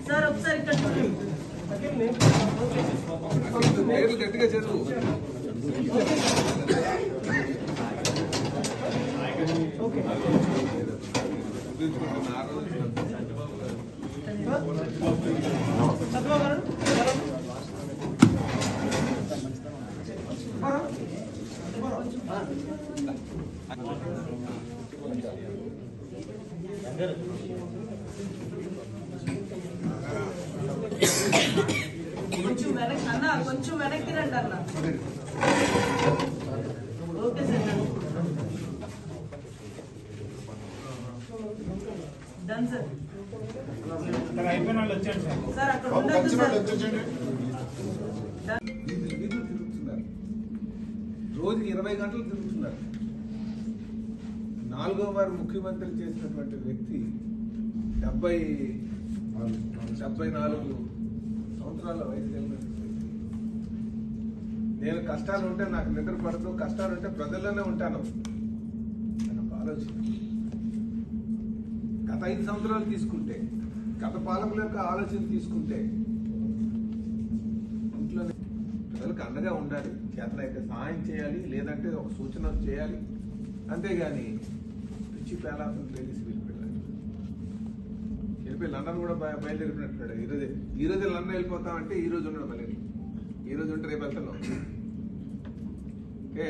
Sir ఒకసారి ఇక్కడ గట్టిగా చదువు. కొంచెం వెనక్కి అన్న, కొంచెం వెనక్కి రండి అన్న. Okay sir, done sir. Sir అక్కడ ఉండదు సార్. తిరుగుతున్నారు, రోజుకి 20 గంటలు తిరుగుతున్నారు. 4వ వారు ముఖ్యమంత్రి చేసినటువంటి వ్యక్తి 74 సంవత్సరాల వయసు కలిగిన వ్యక్తి. నేను కష్టాలు ఉంటే నాకు నిద్ర పడదు, కష్టాలు ఉంటే ప్రజల్లోనే ఉంటాను అని ఆలోచన. గత 5 సంవత్సరాలు తీసుకుంటే, గత పాలకుల యొక్క ఆలోచన తీసుకుంటే, ఇంట్లోనే ప్రజలకు అండగా ఉండాలి, చేతనైతే సహాయం చేయాలి, లేదంటే ఒక సూచన చేయాలి. అంతేగాని పిచ్చి పేలాపం ప్లేసి వెళ్ళిపోయి లండన్ కూడా బయలుదేరిపోయినట్టున్నాడు. ఈ రోజే లండన్ వెళ్ళిపోతామంటే ఈ రోజు ఉండడం మళ్ళీ, ఈ రోజు ఉంటే రేపు వెళ్తున్నాం. ఓకే,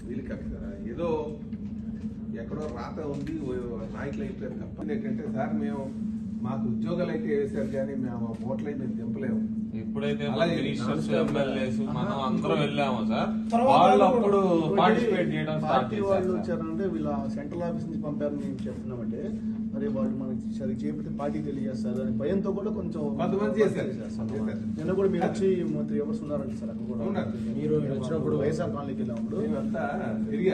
వీళ్ళకి ఏదో ఎక్కడో రాత ఉంది, నాయకులు అయిపోయారు తప్ప. ఏంటంటే సార్ మేము మాకు ఉద్యోగాలు అయితే వేసారు కానీ మేము ఓట్లయి మేము దింపలేము. ఇప్పుడైతే మినిస్టర్స్, ఎమ్మెల్యేస్ మనం అందరం వెళ్ళాము సార్. వాళ్ళు అప్పుడు పార్టిసిపేట్ చేయడం స్టార్ట్ చేశారు. వాళ్ళు వచ్చారంటే వీళ్ళ సెంట్రల్ ఆఫీస్ నుంచి పంపారని మేము చెప్తున్నామంటే, మరి వాళ్ళు మనకి సరి చేపితే పార్టీ తెలియజేస్తారు అని భయంతో కూడా కొంచెం కొంతమంది చేశారు. నిన్న కూడా మీరు వచ్చి 3 అవర్స్ ఉన్నారండి సార్. అక్కడ కూడా మీరు వచ్చినప్పుడు వైఎస్ఆర్ కాలనీకి వెళ్ళినప్పుడు మేమంతా తిరిగి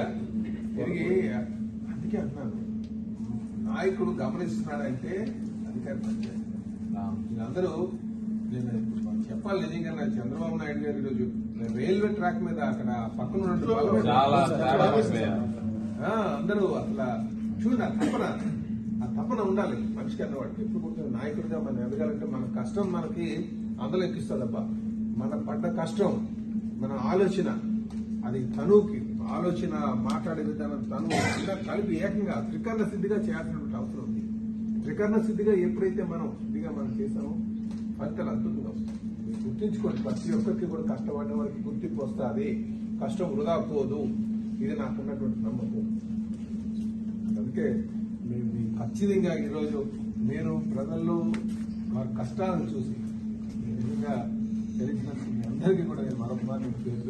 అందుకే అంటున్నాను, నాయకుడు గమనిస్తున్నాడంటే అధికారి పనిచేయాలి. వీళ్ళందరూ నేను చెప్పాలి నిజంగా, చంద్రబాబు నాయుడు గారు ఈరోజు రైల్వే ట్రాక్ మీద అక్కడ పక్కన అందరూ అసలు చూడండి, ఆ తపన ఉండాలి మనిషికి అన్నవాడికి. ఎప్పుడు కూడా నాయకుడిగా మనం ఎదగాలంటే మన కష్టం మనకి అందులో ఎక్కిస్తుందబ్బా. మన పడ్డ కష్టం, మన ఆలోచన, అది తనువుకి ఆలోచన, మాట్లాడే విధానం, తనువు ఇలా కలిపి ఏకంగా త్రికరణ సిద్ధిగా చేయాల్సినటువంటి అవసరం ఉంది. త్రికరణ సిద్ధిగా ఎప్పుడైతే మనం శుద్ధిగా మనం చేసామో ఫలితాలు అద్భుతంగా వస్తాయి. మీరు గుర్తించుకోండి, ప్రతి ఒక్కరికి కూడా కష్టపడిన వారికి గుర్తింపు వస్తుంది, కష్టం వృధా పోదు. ఇది నాకున్నటువంటి నమ్మకం. అందుకే మేము ఖచ్చితంగా ఈరోజు మీరు ప్రజల్లో వారి కష్టాలను చూసి నిజంగా తెలిసినందుకు మీ అందరికీ కూడా నేను మరొకసారి నేను పేరు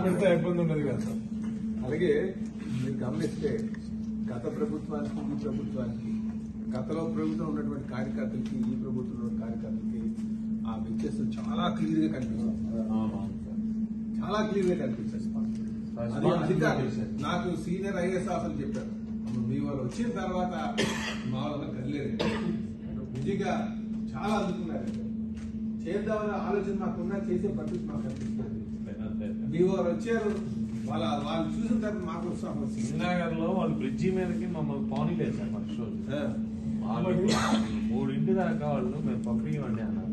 పెడితే ఇబ్బంది ఉండదు కదా. అలాగే మీరు గమనిస్తే గత ప్రభుత్వానికి ఈ ప్రభుత్వానికి, గతంలో ప్రభుత్వం ఉన్నటువంటి కార్యకర్తలకి ఈ ప్రభుత్వంలో కార్యకర్తలకి ఆ వ్యత్యాసం చాలా క్లియర్ గా కనిపిస్తుంది. చాలా క్లియర్ గా కనిపిస్తుంది. నాకు సీనియర్ ఐఏఎస్ ఆఫీసర్లు చెప్పారు, మీ వాళ్ళు వచ్చిన తర్వాత మా వాళ్ళ కదిలేదు, నిజంగా చాలా అందుకున్నారు. చేద్దామనే ఆలోచన మాకున్నా, చేసే పరిస్థితి మాకు కనిపిస్తుంది. మీ వారు వచ్చారు, వాళ్ళు చూసిన తర్వాత మాకు ఉత్సాహం. సింగనగర్ లో వాళ్ళు బ్రిడ్జి మీదకి మమ్మల్ని పానీ లేదు సార్. ఫస్ట్ రోజు 3 దాకా వాళ్ళు మేము పంపించండి అన్నారు.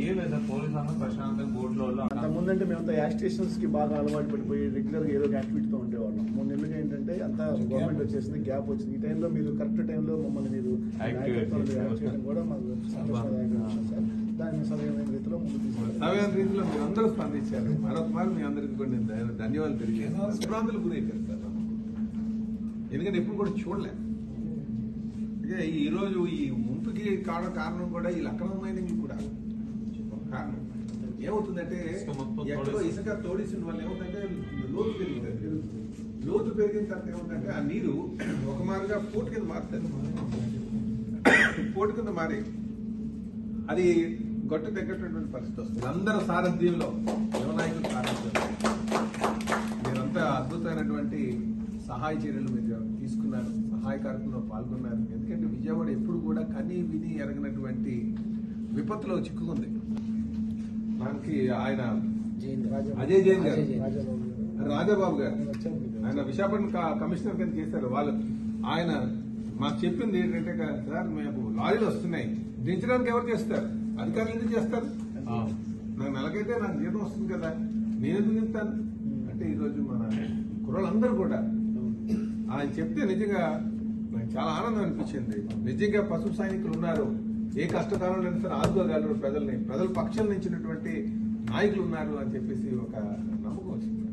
ఏం లేదు సార్, పోలీసు అందరూ ప్రశాంతంగా బోట్లో. అంతకుముందే మేమంతా యాక్స్టేషన్స్ కి బాగా అలవాటు పడిపోయి రెగ్యులర్ గా ఏదో యాక్టివిటీతో ఉండేవాళ్ళం. 3 నెలలుగా ఏంటంటే అంతా గవర్నమెంట్ వచ్చేసింది, గ్యాప్ వచ్చింది. ఈ టైంలో మీరు కరెక్ట్ టైంలో మమ్మల్ని మీరు యాక్ట్ కూడా మాకు సంతోషదాయకమైన విషయం సార్. దాన్ని సరైన రీతిలో ముందుకు తీసుకెళ్ళారు. సరైన రీతిలో మీరు అందరూ స్పందించారు. మరొకసారి మీ అందరికీ కూడా నేను ధన్యవాదాలు తెలియజేస్తాను. ప్రాంతాలు గురైపోయారు సార్, ఎందుకంటే ఎప్పుడు కూడా చూడలే. ఈ రోజు ఈ ముంపుకి కారణం కూడా ఈ అక్రమ మైనింగ్ కూడా కారణం. ఏమవుతుందంటే ఎక్కడో ఇసుక తోడిసిన వల్ల ఏమవుతుందంటే లోతు పెరుగుతుంది. లోతు పెరిగిన తర్వాత ఏమవుతుందంటే ఆ నీరు ఒక మారుగా పోటు కింద మారుతుంది. పోటు కింద మారి అది గట్టు తగ్గటువంటి పరిస్థితి వస్తుంది. అందరూ సారథ్యంలో, యువనాయకుల సారథ్యంలో మీరంతా అద్భుతమైనటువంటి సహాయ చర్యలు మీరు తీసుకున్నారు, సహాయ కార్యక్రమంలో పాల్గొన్నారు. ఎందుకంటే విజయవాడ ఎప్పుడు కూడా కని విని ఎరగినటువంటి విపత్తులో చిక్కుకుంది. దానికి ఆయన అజయ్ జైన్ గారు, రాజాబాబు గారు ఆయన విశాఖపట్నం కమిషనర్ కింద చేశారు. వాళ్ళు ఆయన మాకు చెప్పింది ఏంటంటే సార్ మేము లారీలు వస్తున్నాయి, దించడానికి ఎవరు చేస్తారు? అధికారులు ఎందుకు చేస్తారు? నాకు నెలకైతే నాకు జీతం వస్తుంది కదా, నేను ఎందుకు దించుతాను అంటే ఈరోజు మన కుర్రలందరూ కూడా ఆయన చెప్తే నిజంగా నాకు చాలా ఆనందం అనిపించింది. నిజంగా పశు సైనికులు ఉన్నారు, ఏ కష్టకాలంలో సరే ఆదుకోగలరు ప్రజల్ని, ప్రజల పక్షం నుంచినటువంటి నాయకులు ఉన్నారు అని చెప్పేసి ఒక నమ్మకం వచ్చింది.